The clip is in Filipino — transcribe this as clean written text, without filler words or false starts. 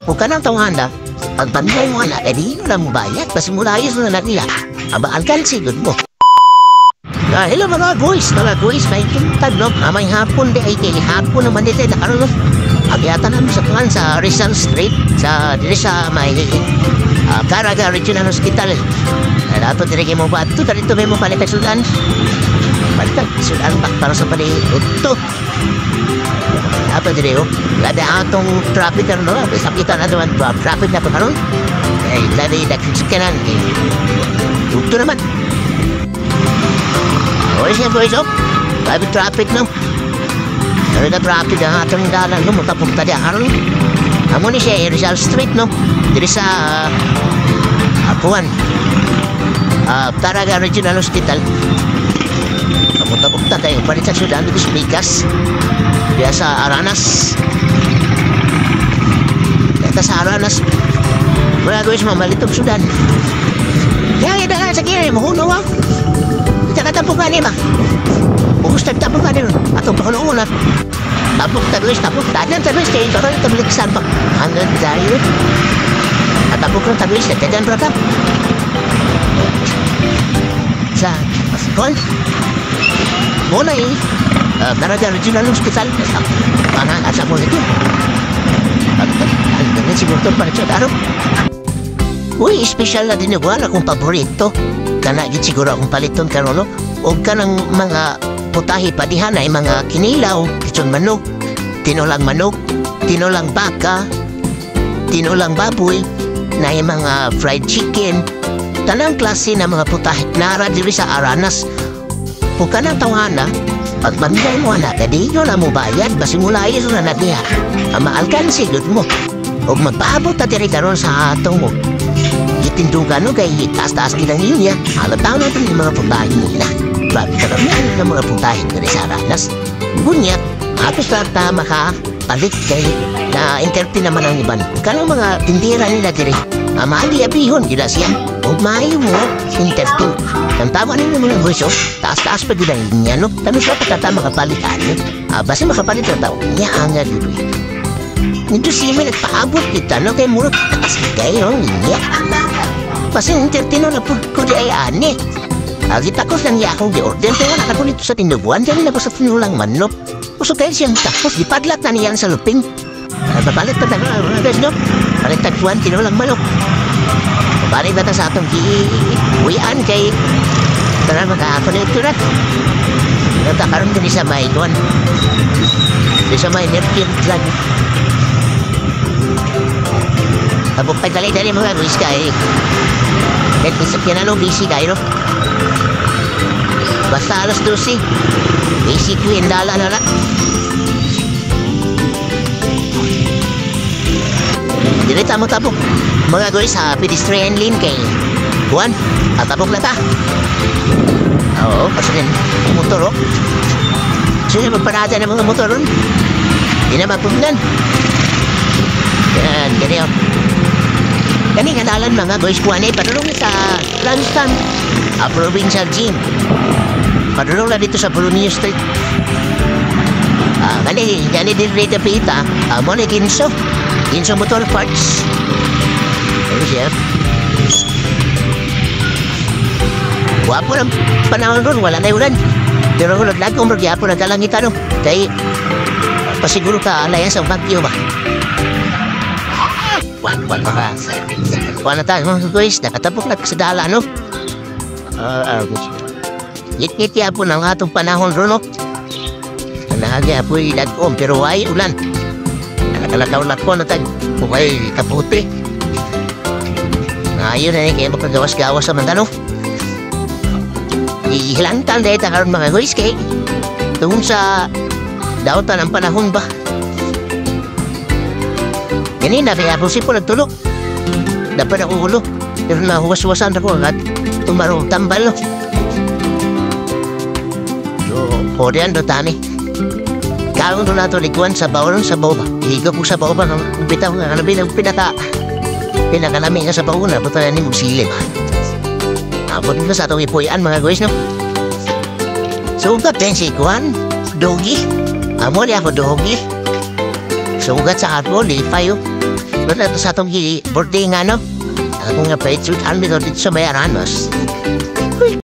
Kung ka nang tawhanda, pag banday mo anak, di na mo bayad, basta mula ayos na nila. Aba, alkansi, good mo. Hello mga boys, may kintag no? May hapon di ay kay hapon naman dito nakaroon no? Agyata namin sa tuwan sa Rizal Street, dito sa may Caraga Regional Hospital. Dato dire mo ba ito, dito may mo palitan sudan. Palitan sudan pa para sa pali ito. Dato dire oh, lada atong traffic no? Sakita na doon, traffic na po karon. Lada nakikikanan, ito naman. Boys yan boys oh, grabe traffic no. Pero na traffic ang atong dalan no, matapunta di aron. Amo ni siya Rizal Street no, diri sa Apuan, Caraga Regional Hospital. Kapunta-punta tayo, palit sa Sudan, dito sa Bigas, diya sa Aranas. Dito sa Aranas, wala guys mamalitog Sudan. Kaya na nga sa kiri, mahunaw ah. Tapok ni ba? Bukos tapok ni atong pakunuuna. Tapok tagulis tanan tagulis kay karon tabliksan pa. Hanggang dahil at tapok ng tagulis na tanan rata. Sa kon muna Caraga Regional Hospital. Mana asa mo dito? Ang siguro to para sa araw. Uy, special na din wala akong paborito. Kana gid siguro akong paliton karon no. Og kanang mga putahe padihan ay mga kinilaw, kitson manok, tinolang manok, tinolang baka, tinolang baboy, na mga fried chicken, tanang klase na mga putahe nara diri sa Aranas. Kung kanang tawhana, pag banday mo anak, di nyo na mo bayad, basi mula ayos na niya. Maalkansi gud mo. Og magpaabot ta diri karon sa atong mo. Itindugan no kay taas-taas kitang linya. Halataw na itong mga putahe nila. Grabe karamihan ng mga putahe diri sa Aranas. Gunyat, atos na makapalit kay na entertain naman ang iban. Kanang mga tindira nila diri. Maali-abihon gila siya. Huwag maayo mo, entertain. Ang tama ninyo mga gusto, taas-taas pa gila niya, no? Tamis na patata makapalitan, no? Basta makapalit na tao, niya ang dito. Nito siya may nagpaabot kita, no? Kaya murot, taas kayo, niya. Basta entertain na po ko di ay ane. Kita ko lang niya akong di-order, kaya nakakulit sa tinubuan, dyan na po sa tinulang manok. Puso kayo siyang tapos, dipadlak na niyan sa luping. Babalit pa tayo, guys, no? Palit tagpuan, tinulang manok. Babalit na sa atong uwian kay tara magkakapon ito na. Nagkakaroon din sa may doon. Di sa may nerfil lang. Tapos pagdali-dali mga guys kayo. Kahit isakyan na no, busy kayo, no? Basta alas 12. Busy ko yung dala na lang. Dili tamo-tapok. Mga guys sa pedestrian lane kay Juan, tapok na ta. Oo, kasi rin motor oh. So yung magparada ng mga motor ron. Di na magpugnan. Yan, ganyan. Kani kanalan mga guys, Juan eh, padulong sa Lanstan, provincial gym. Padulong na dito sa Brunio Street. Gani din rito pita, mo na Kinso Motor Parts. Ano siya? Wapo ng panahon ron, wala na ulan. Pero kung naglag, umragyapo nagkalangitan, no? Kaya, pasiguro ka alaya sa bagyo ba? Wan pa. Wan na tayo, mga guys, nakatapok na sa dala, no? Ngit-ngit ya po ng atong panahon ron, no? Nahagya po yung lagom, pero ay ulan. Nakalataw ko na tayo, kung ay kaputi. Ayun na kaya magkagawas-gawas sa Mandano. Ihilantan dahil takaroon mga guys kay tungkol sa dautan ng panahon ba. Ganina kaya po sipo nagtulog. Dapat ako ulo. Pero nahuwas-wasan ako at tumarong tambal. So, korean do tani. Kaon do nato likuan sa bawon sa bawa. Higo po sa bawa ng bitaw nga ano binang pinakalami nga sa bawa na buta ni magsilip. Abot ko sa itong ipuyan mga guys, no? Sugat din si Kuan, Dogi. Amo niya ako Dogi. Sugat sa ato, lipayo. Doon na to sa atong birthday nga, no? Ako nga pa, it's with Almi dito sa Bayaranos.